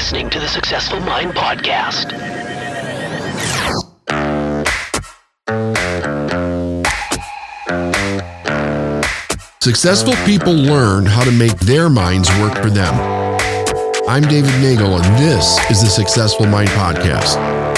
listening to the Successful Mind Podcast. Successful people learn how to make their minds work for them. I'm David Nagel, and this is the Successful Mind Podcast.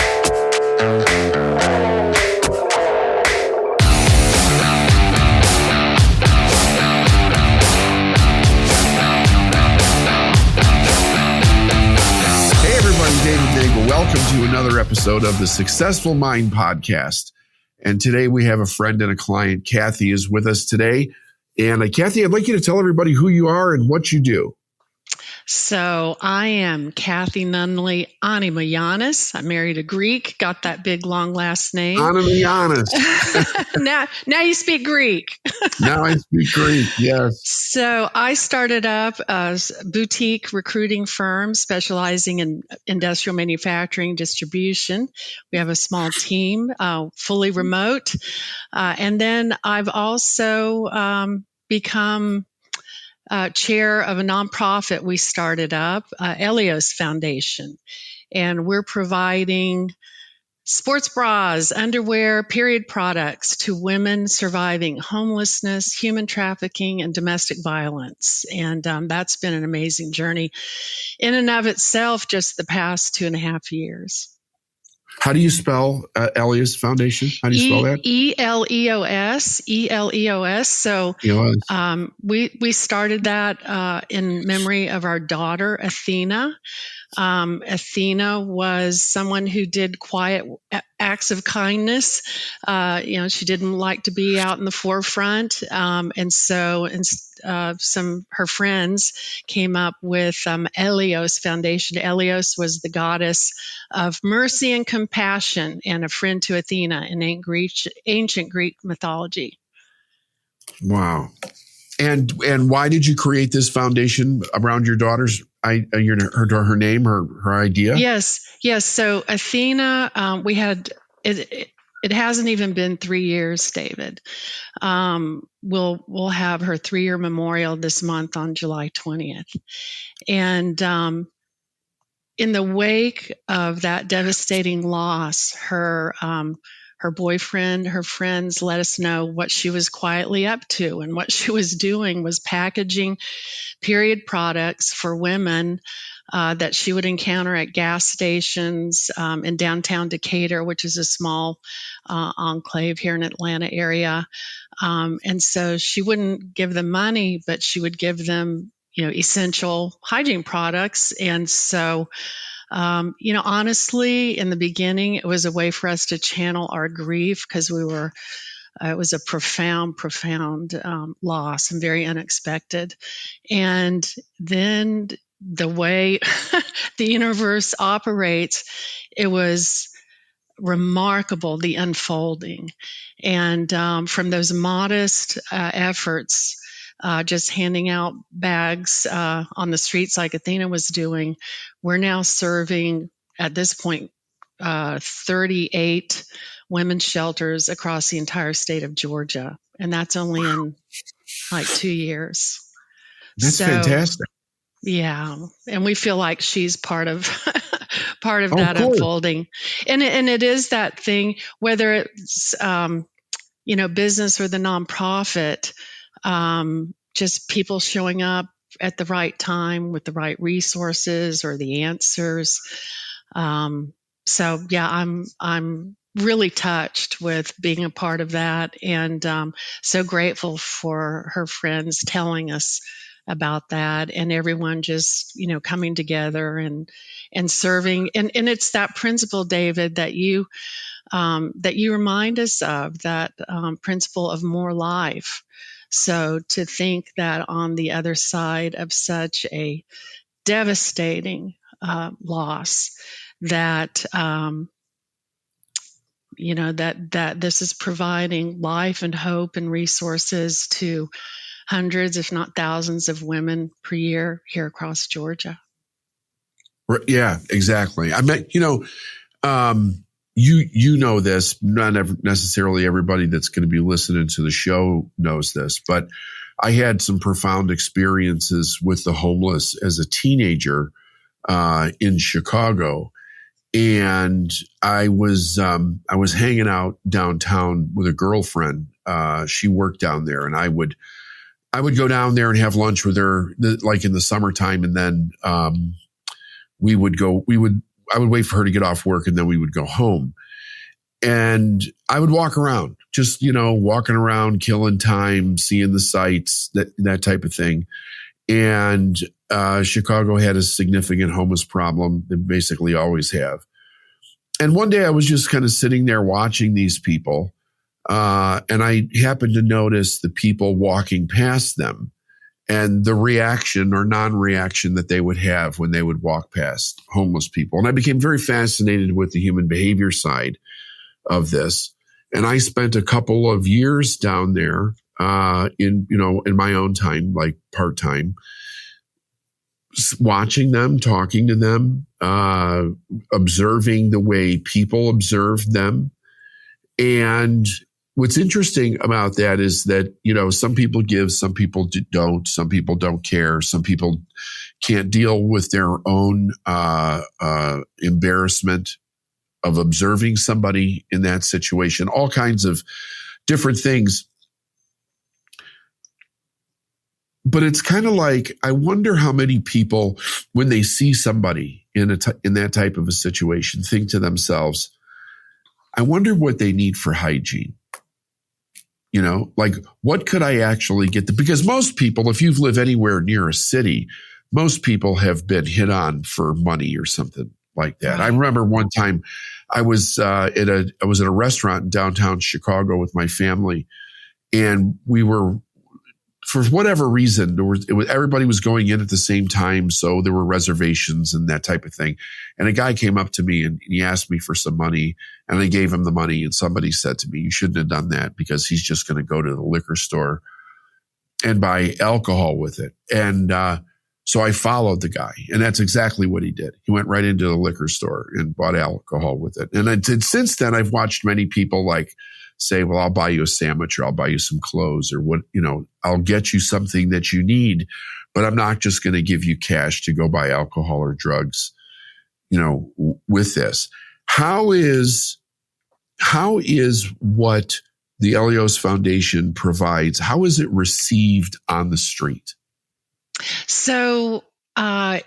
Welcome to another episode of the Successful Mind Podcast. And today we have a friend and a client. Kathy is with us today. And Kathy, I'd like you to tell everybody who you are and what you do. So I am Kathy Nunnally Anemogiannis. I married a Greek, got that big long last name. Anemogiannis. Now you speak Greek. Now I speak Greek, yes. So I started up a boutique recruiting firm specializing in industrial manufacturing distribution. We have a small team, fully remote. And then I've also become chair of a nonprofit we started up, Eleos Foundation. And we're providing sports bras, underwear, period products to women surviving homelessness, human trafficking, and domestic violence. And that's been an amazing journey in and of itself just the past 2.5 years. How do you spell Eleos Foundation? How do you spell that? Eleos. Eleos. So we started that in memory of our daughter, Athena. Athena was someone who did quiet acts of kindness. She didn't like to be out in the forefront. And so her friends came up with Eleos Foundation. Eleos was the goddess of mercy and compassion and a friend to Athena in ancient Greek mythology. Wow. And why did you create this foundation around your daughter's her name, her idea? Yes. So Athena, we had it. It hasn't even been 3 years, David. We'll have her 3-year memorial this month on July 20th, and in the wake of that devastating loss, her boyfriend, her friends let us know what she was quietly up to, and what she was doing was packaging period products for women that she would encounter at gas stations in downtown Decatur, which is a small enclave here in Atlanta area. And so she wouldn't give them money, but she would give them, essential hygiene products. And so, honestly, in the beginning, it was a way for us to channel our grief because it was a profound loss and very unexpected. And then the way the universe operates, it was remarkable, the unfolding. And from those modest efforts, just handing out bags on the streets like Athena was doing, we're now serving, at this point, 38 women's shelters across the entire state of Georgia. And that's only in like 2 years. That's fantastic. Yeah. And we feel like she's part of that unfolding. And it is that thing, whether it's, business or the nonprofit, just people showing up at the right time with the right resources or the answers. So yeah, I'm really touched with being a part of that, and so grateful for her friends telling us about that, and everyone just coming together and serving. And it's that principle, David, that you remind us of, that principle of more life. So to think that on the other side of such a devastating loss, that that this is providing life and hope and resources to hundreds, if not thousands, of women per year here across Georgia. Yeah, exactly. I mean, you know this, not necessarily everybody that's going to be listening to the show knows this, but I had some profound experiences with the homeless as a teenager. in Chicago. And I was hanging out downtown with a girlfriend. She worked down there, and I would go down there and have lunch with her, like in the summertime. And then, I would wait for her to get off work, and then we would go home. And I would walk around, just, walking around, killing time, seeing the sights, that type of thing. And Chicago had a significant homeless problem. They basically always have. And one day I was just kind of sitting there watching these people. And I happened to notice the people walking past them and the reaction or non-reaction that they would have when they would walk past homeless people. And I became very fascinated with the human behavior side of this. And I spent a couple of years down there in my own time, like part-time, watching them, talking to them, observing the way people observed them. And what's interesting about that is that, some people give, some people don't, some people don't care, some people can't deal with their own embarrassment of observing somebody in that situation, all kinds of different things. But it's kind of like, I wonder how many people, when they see somebody in that type of a situation, think to themselves, I wonder what they need for hygiene. Like, what could I actually get? Because most people, if you've lived anywhere near a city, most people have been hit on for money or something like that. Right. I remember one time I was at a restaurant in downtown Chicago with my family, and we were, for whatever reason, everybody was going in at the same time, so there were reservations and that type of thing. And a guy came up to me and he asked me for some money, and I gave him the money. And somebody said to me, "You shouldn't have done that, because he's just going to go to the liquor store and buy alcohol with it." And so I followed the guy, and that's exactly what he did. He went right into the liquor store and bought alcohol with it. And since then, I've watched many people say, well, I'll buy you a sandwich, or I'll buy you some clothes, or I'll get you something that you need, but I'm not just going to give you cash to go buy alcohol or drugs, with this. How is what the Eleos Foundation provides, how is it received on the street? So, I'll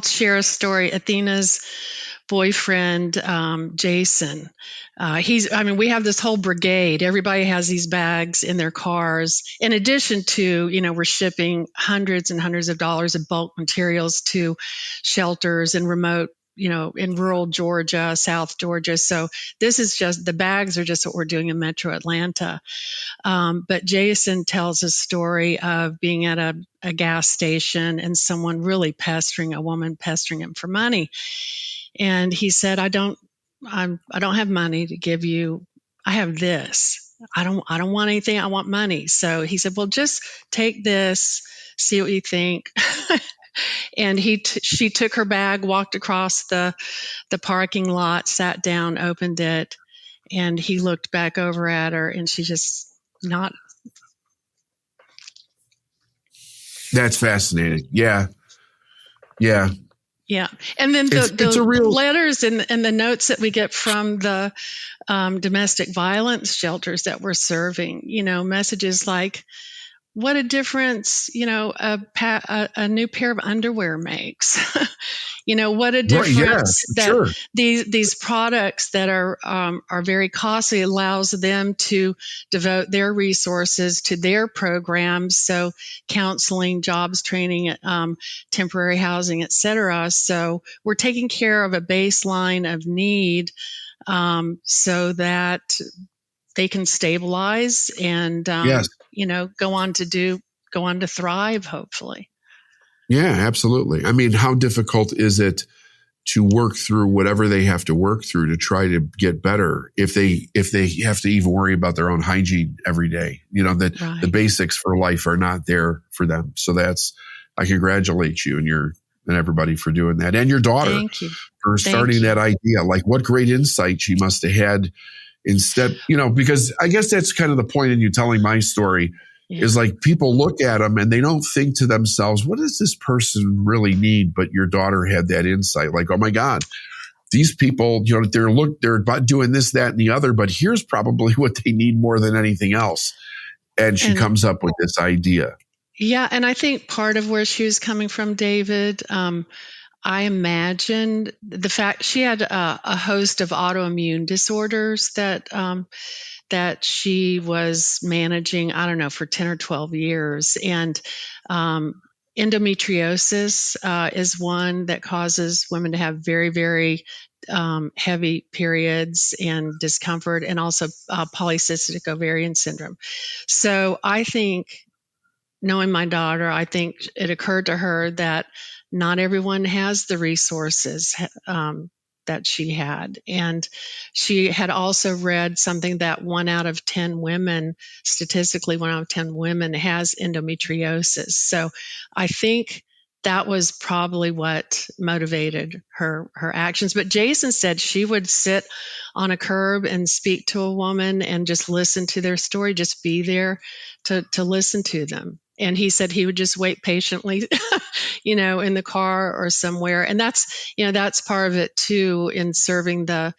share a story. Athena's boyfriend, Jason, we have this whole brigade. Everybody has these bags in their cars. In addition to, we're shipping hundreds and hundreds of dollars of bulk materials to shelters in remote, in rural Georgia, South Georgia. So this is the bags are just what we're doing in Metro Atlanta. But Jason tells a story of being at a gas station and someone really a woman pestering him for money. And he said, I don't have money to give you. I have this. I don't want anything. I want money. So he said, well, just take this, see what you think. And she took her bag, walked across the parking lot, sat down, opened it, and he looked back over at her, and she just not. That's fascinating. Yeah. Yeah. Yeah. And then the letters and the notes that we get from the domestic violence shelters that we're serving, messages like, what a difference, a new pair of underwear makes. What a difference that these products that are very costly allows them to devote their resources to their programs. So counseling, jobs training, temporary housing, et cetera. So we're taking care of a baseline of need so that they can stabilize and, go on to thrive, hopefully. Yeah, absolutely. I mean, how difficult is it to work through whatever they have to work through to try to get better if they have to even worry about their own hygiene every day? The basics for life are not there for them. So I congratulate you and everybody for doing that, and your daughter for starting that idea. Like, what great insight she must have had. Instead, because I guess that's kind of the point in you telling my story. is like people look at them and they don't think to themselves, what does this person really need? But your daughter had that insight, like, oh my God, these people, they're about doing this, that, and the other, but here's probably what they need more than anything else. And she comes up with this idea. Yeah. And I think part of where she was coming from, David, I imagined the fact she had a host of autoimmune disorders that she was managing, I don't know, for 10 or 12 years. And endometriosis is one that causes women to have very, very heavy periods and discomfort, and also polycystic ovarian syndrome. So I think, knowing my daughter, I think it occurred to her that not everyone has the resources that she had. And she had also read something that 1 out of 10 women, statistically 1 out of 10 women has endometriosis. So I think that was probably what motivated her actions. But Jason said she would sit on a curb and speak to a woman and just listen to their story, just be there to listen to them. And he said he would just wait patiently, in the car or somewhere. And that's part of it too, in serving the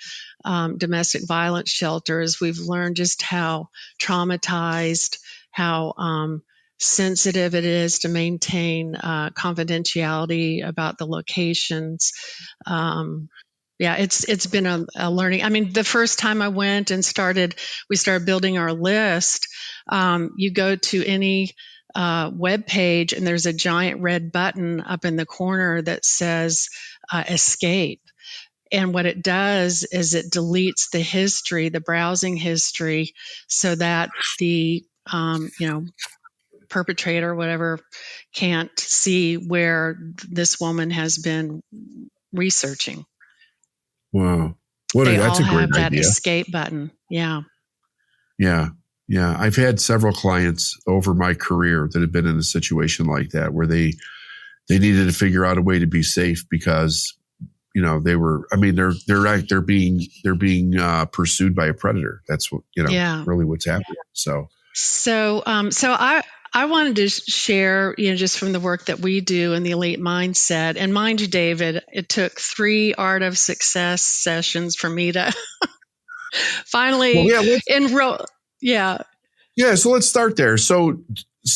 domestic violence shelters. We've learned just how traumatized, how sensitive it is to maintain confidentiality about the locations. It's been a learning. I mean, the first time I went and we started building our list. You go to any web page, and there's a giant red button up in the corner that says escape. And what it does is it deletes the history, the browsing history, so that the perpetrator, whatever, can't see where this woman has been researching. Wow. That's a great that idea. Escape button. Yeah. Yeah. Yeah. I've had several clients over my career that have been in a situation like that, where they needed to figure out a way to be safe because, they're being pursued by a predator. That's what, really what's happening. So I wanted to share, just from the work that we do in the elite mindset. And mind you, David, it took 3 Art of Success sessions for me to finally enroll. Yeah. Yeah. So let's start there. So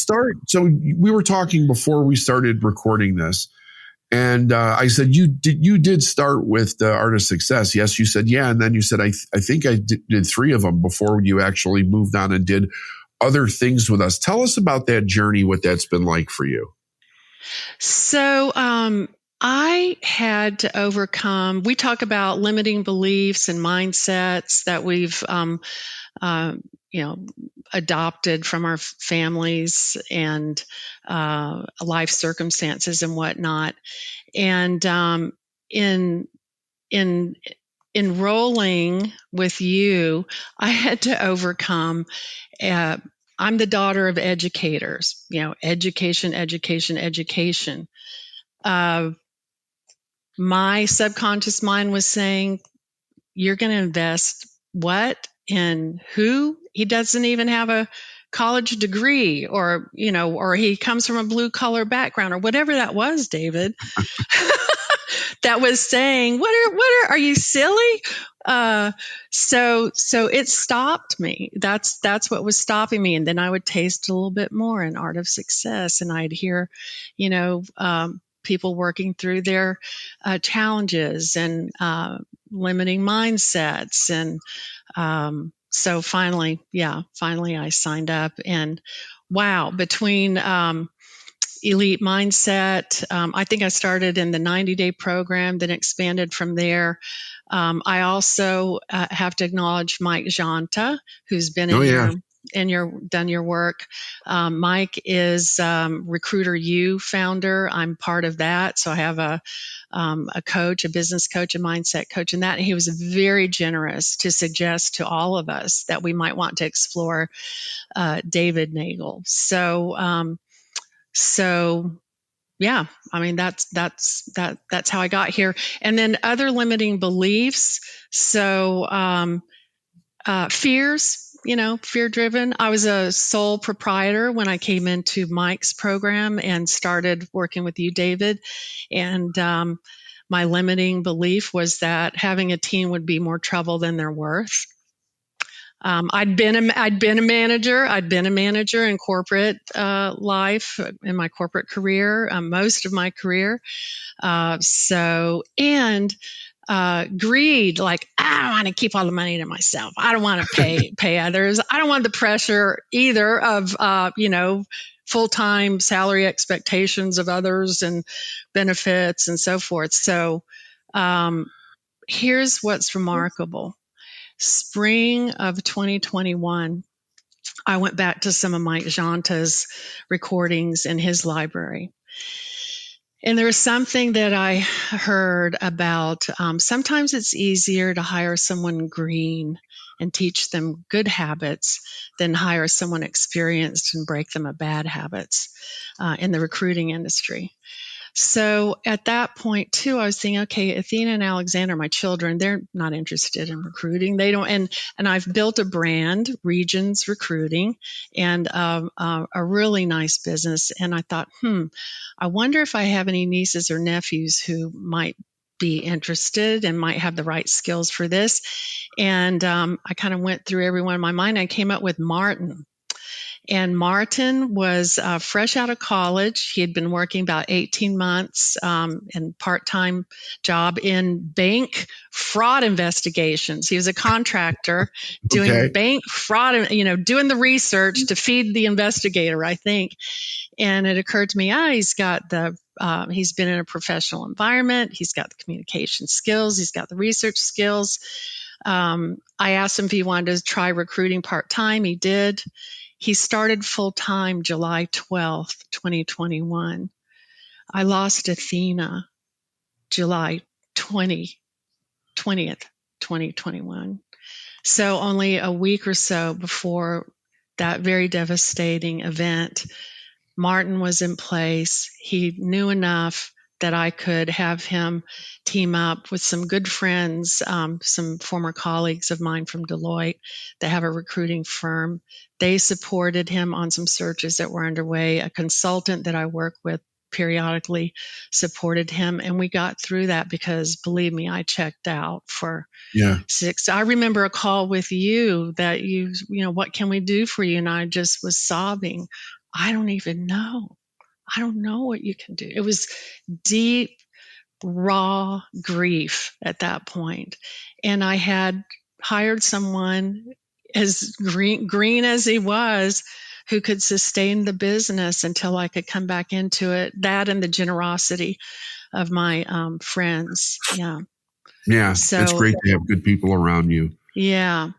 we were talking before we started recording this, and I said, you did start with the Art of Success. Yes. You said, yeah. And then you said, I think I did 3 of them before you actually moved on and did other things with us. Tell us about that journey, what that's been like for you. So, I had to overcome, we talk about limiting beliefs and mindsets that we've, adopted from our families and life circumstances and whatnot. And in enrolling with you, I had to overcome. I'm the daughter of educators. Education, education, education. My subconscious mind was saying, "You're going to invest what in who? He doesn't even have a college degree, or he comes from a blue collar background, or whatever that was, David." That was saying, are you silly? So it stopped me. That's what was stopping me. And then I would taste a little bit more in Art of Success, and I'd hear, people working through their challenges and limiting mindsets. And so finally I signed up, and wow, between Elite Mindset. I think I started in the 90-day program, then expanded from there. I also have to acknowledge Mike Janta, who's been done your work. Mike is Recruiter U founder. I'm part of that. So I have a coach, a business coach, a mindset coach in that. And he was very generous to suggest to all of us that we might want to explore David Nagel. So yeah, I mean, that's how I got here. And then other limiting beliefs. So fears, fear driven. I was a sole proprietor when I came into Mike's program and started working with you, David. And my limiting belief was that having a team would be more trouble than they're worth. I'd been a manager. I'd been a manager in corporate life in my corporate career, most of my career. Greed, like, I don't want to keep all the money to myself. I don't want to pay others. I don't want the pressure either of, full-time salary expectations of others and benefits and so forth. So, here's what's remarkable. Spring of 2021, I went back to some of Mike Janta's recordings in his library. And there was something that I heard about. Sometimes it's easier to hire someone green and teach them good habits than hire someone experienced and break them of bad habits in the recruiting industry. So at that point too, I was thinking, okay, Athena and Alexander, my children, they're not interested in recruiting. They don't, and I've built a brand, Regions Recruiting, and a really nice business. And I thought, I wonder if I have any nieces or nephews who might be interested and might have the right skills for this. And I kind of went through everyone in my mind. I came up with Martin. And Martin was fresh out of college. He had been working about 18 months in part-time job in bank fraud investigations. He was a contractor doing bank fraud, doing the research to feed the investigator, I think. And it occurred to me, he's been in a professional environment. He's got the communication skills. He's got the research skills. I asked him if he wanted to try recruiting part-time. He did. He started full-time July 12th, 2021. I lost Athena July 20th, 2021. So only a week or so before that very devastating event, Martin was in place. He knew enough that I could have him team up with some good friends, some former colleagues of mine from Deloitte that have a recruiting firm. They supported him on some searches that were underway. A consultant that I work with periodically supported him, and we got through that because, believe me, I checked out for 6. I remember a call with you that what can we do for you? And I just was sobbing. I don't even know. I don't know what you can do. It was deep, raw grief at that point. And I had hired someone as green as he was who could sustain the business until I could come back into it. That and the generosity of my friends. Yeah. Yeah. So, it's great to have good people around you. Yeah.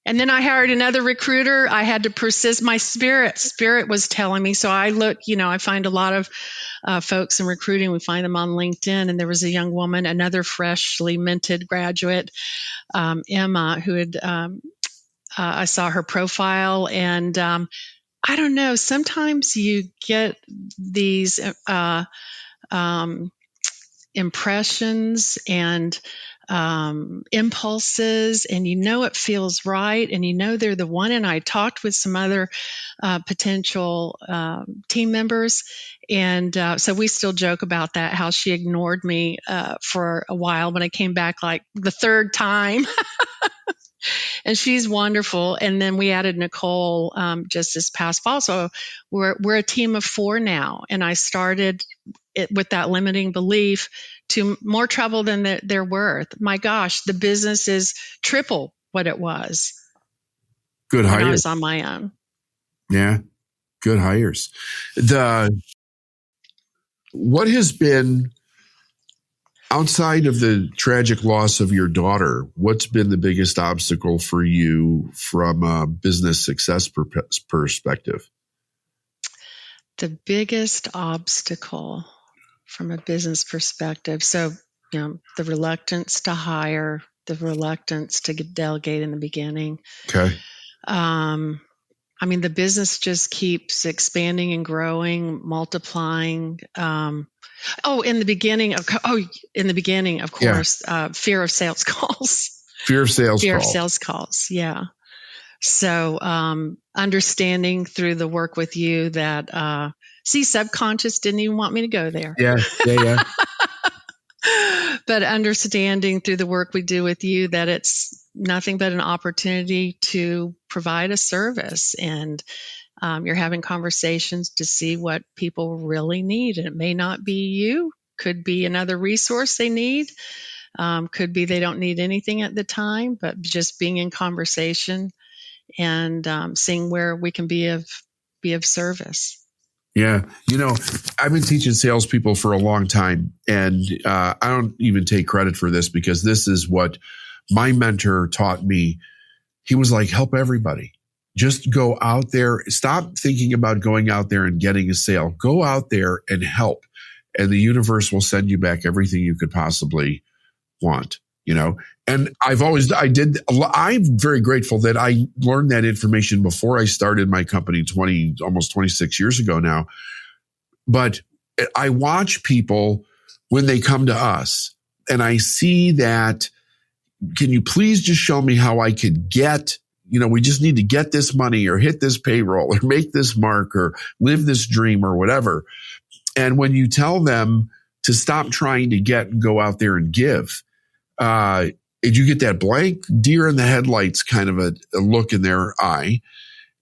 And then I hired another recruiter. I had to persist. My spirit was telling me. So I look, I find a lot of folks in recruiting. We find them on LinkedIn. And there was a young woman, another freshly minted graduate, Emma, who had, I saw her profile. And I don't know, sometimes you get these impressions and impulses, and it feels right, and they're the one. And I talked with some other potential team members, and so we still joke about that, how she ignored me for a while when I came back like the third time. And she's wonderful. And then we added Nicole just this past fall. So we're a team of 4 now. And I started it with that limiting belief to more trouble than they're worth. My gosh, the business is triple what it was. Good hires. When I was on my own. Yeah, good hires. What has been, outside of the tragic loss of your daughter, what's been the biggest obstacle for you from a business success perspective? The biggest obstacle from a business perspective. So, the reluctance to hire, the reluctance to delegate in the beginning. Okay. The business just keeps expanding and growing, multiplying. In the beginning, of course, fear of sales calls. Fear of sales calls. Fear of sales calls, yeah. So understanding through the work with you that, subconscious didn't even want me to go there. Yeah. But understanding through the work we do with you that it's nothing but an opportunity to provide a service, and you're having conversations to see what people really need. And it may not be you, could be another resource they need, could be they don't need anything at the time, but just being in conversation and seeing where we can be of service. Yeah. I've been teaching salespeople for a long time, and I don't even take credit for this because this is what my mentor taught me. He was like, help everybody. Just go out there. Stop thinking about going out there and getting a sale. Go out there and help. And the universe will send you back everything you could possibly want, And I'm very grateful that I learned that information before I started my company almost 26 years ago now. But I watch people when they come to us, and I see that, can you please just show me how I could get, we just need to get this money or hit this payroll or make this mark or live this dream or whatever. And when you tell them to stop trying to get and go out there and give, you get that blank deer in the headlights kind of a look in their eye.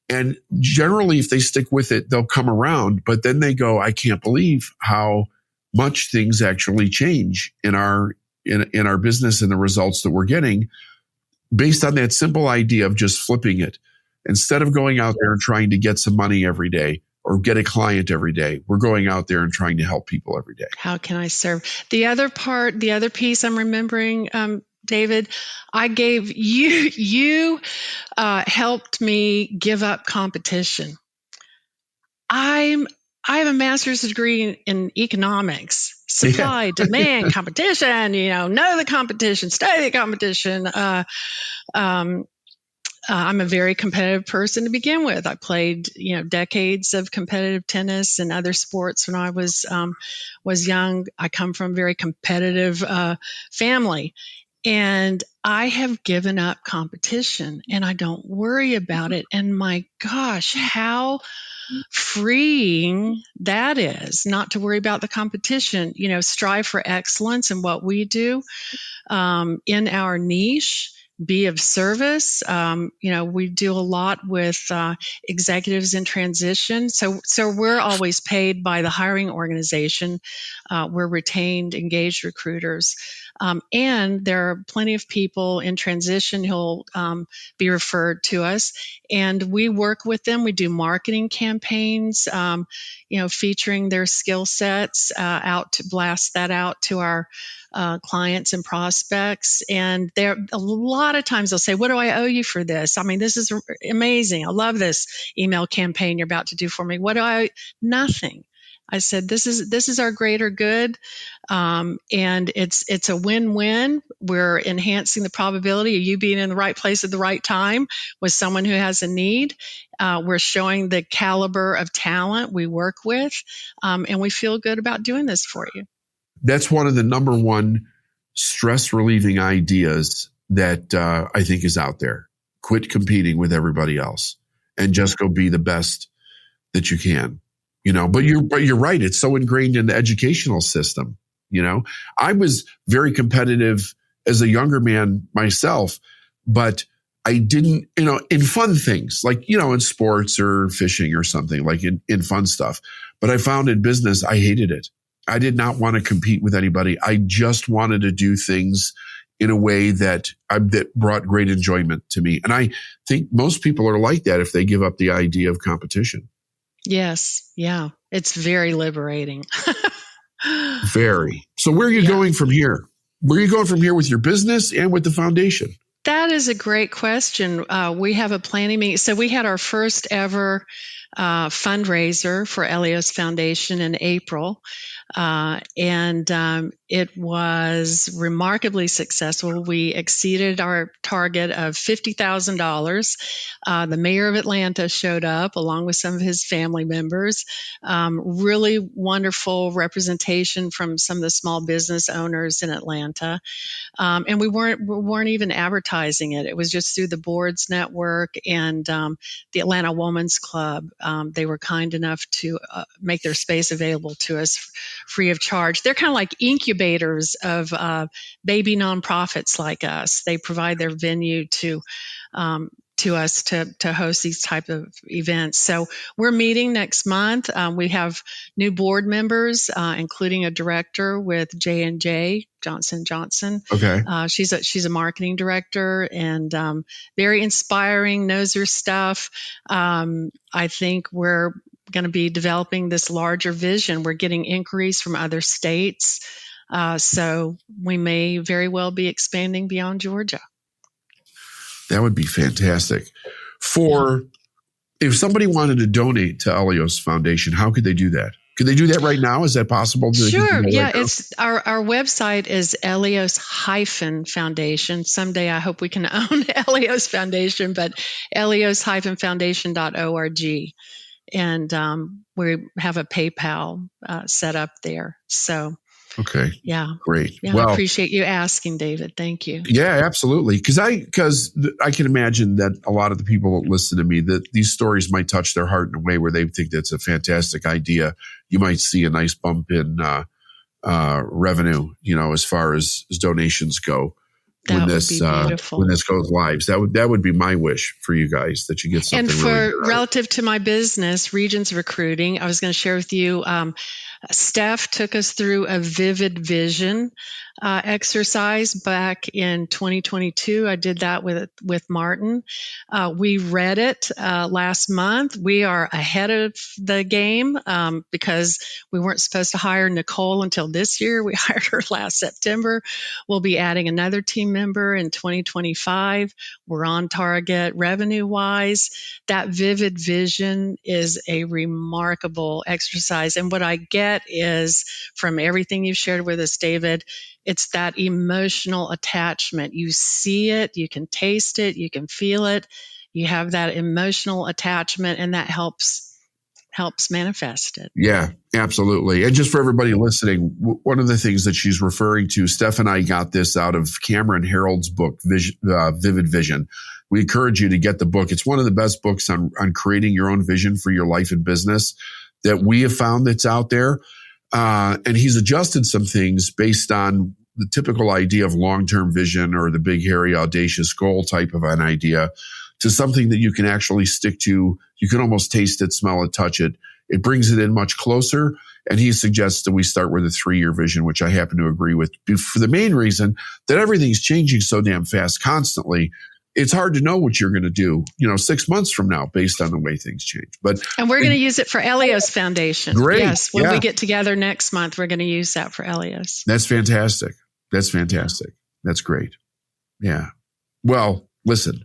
And generally, if they stick with it, they'll come around. But then they go, I can't believe how much things actually change in our business and the results that we're getting based on that simple idea of just flipping it. Instead of going out there and trying to get some money every day or get a client every day, we're going out there and trying to help people every day. How can I serve? The other piece I'm remembering, David, I gave you helped me give up competition. I have a master's degree in economics, supply, demand, competition, know the competition, study the competition. I'm a very competitive person to begin with. I played, decades of competitive tennis and other sports when I was young. I come from a very competitive family, and I have given up competition, and I don't worry about it. And my gosh, how freeing that is, not to worry about the competition. Strive for excellence in what we do, in our niche. Be of service. We do a lot with executives in transition. So we're always paid by the hiring organization. We're retained, engaged recruiters. And there are plenty of people in transition who'll be referred to us. And we work with them. We do marketing campaigns, featuring their skill sets out to blast that out to our clients and prospects. And there a lot of times they'll say, what do I owe you for this? I mean, this is amazing. I love this email campaign you're about to do for me. What do I owe? Nothing. I said, this is our greater good. And it's a win-win. We're enhancing the probability of you being in the right place at the right time with someone who has a need. We're showing the caliber of talent we work with. And we feel good about doing this for you. That's one of the number one stress relieving ideas that I think is out there. Quit competing with everybody else and just go be the best that you can. But you're right. It's so ingrained in the educational system. I was very competitive as a younger man myself, but I didn't, in fun things like, in sports or fishing or something, like in fun stuff. But I found in business, I hated it. I did not want to compete with anybody. I just wanted to do things in a way that brought great enjoyment to me. And I think most people are like that if they give up the idea of competition. Yes. Yeah. It's very liberating. Very. So where are you going from here? Where are you going from here with your business and with the foundation? That is a great question. We have a planning meeting. So we had our first ever fundraiser for Eleos Foundation in April. And It was remarkably successful. We exceeded our target of $50,000. The mayor of Atlanta showed up along with some of his family members. Really wonderful representation from some of the small business owners in Atlanta. And we weren't even advertising it. It was just through the boards network and the Atlanta Women's Club. They were kind enough to make their space available to us free of charge. They're kind of like incubators of baby nonprofits like us. They provide their venue to us to host these type of events. So we're meeting next month. We have new board members, including a director with J&J, Johnson & Johnson. Okay. She's a marketing director and very inspiring, knows her stuff. I think we're going to be developing this larger vision. We're getting inquiries from other states. So we may very well be expanding beyond Georgia. That would be fantastic. If somebody wanted to donate to Eleos Foundation, how could they do that? Could they do that right now? Is that possible? Sure. Yeah. It's our website is Eleos-Foundation. Someday I hope we can own Eleos Foundation, but Eleos-Foundation.org. And we have a PayPal set up there. So. Okay. Yeah. Great. Yeah. Well, I appreciate you asking, David. Thank you. Yeah, absolutely. Because I can imagine that a lot of the people that listen to me, that these stories might touch their heart in a way where they think that's a fantastic idea. You might see a nice bump in revenue, as far as donations go. When this goes live, that would be my wish for you guys, that you get something. And for relative to my business, Regions Recruiting, I was going to share with you. Steph took us through a vivid vision exercise back in 2022. I did that with Martin. We read it last month. We are ahead of the game because we weren't supposed to hire Nicole until this year. We hired her last September. We'll be adding another team member in 2025. We're on target revenue-wise. That vivid vision is a remarkable exercise. And what I get is, from everything you've shared with us, David, it's that emotional attachment. You see it, you can taste it, you can feel it. You have that emotional attachment, and that helps manifest it. Yeah, absolutely. And just for everybody listening, one of the things that she's referring to, Steph and I got this out of Cameron Harold's book, Vivid Vision. We encourage you to get the book. It's one of the best books on creating your own vision for your life and business that we have found that's out there. And he's adjusted some things based on the typical idea of long-term vision or the big, hairy, audacious goal type of an idea to something that you can actually stick to. You can almost taste it, smell it, touch it. It brings it in much closer. And he suggests that we start with a 3-year vision, which I happen to agree with, for the main reason that everything's changing so damn fast constantly. It's hard to know what you're going to do, 6 months from now, based on the way things change. And we're going to use it for Eleos Foundation. Great. Yes. When we get together next month, we're going to use that for Eleos. That's fantastic. That's great. Yeah. Well, listen,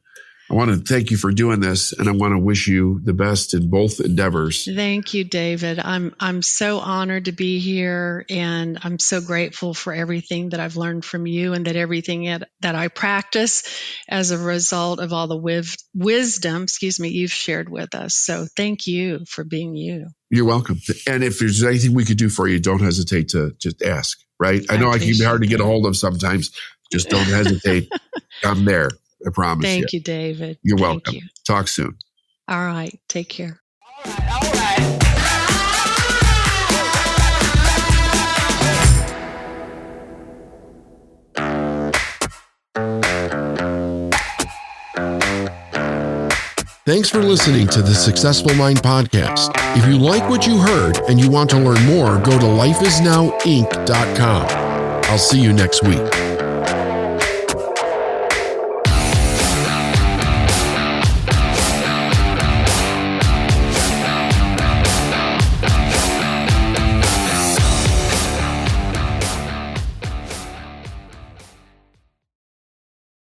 I want to thank you for doing this, and I want to wish you the best in both endeavors. Thank you, David. I'm so honored to be here, and I'm so grateful for everything that I've learned from you, and that everything that I practice as a result of all the wisdom, you've shared with us. So thank you for being you. You're welcome. And if there's anything we could do for you, don't hesitate to just ask, right? I know I can be hard to get a hold of sometimes. Just don't hesitate. I'm there. I promise you. Thank you, David. You're welcome. Talk soon. All right. Take care. All right. Thanks for listening to the Successful Mind Podcast. If you like what you heard and you want to learn more, go to lifeisnowinc.com. I'll see you next week.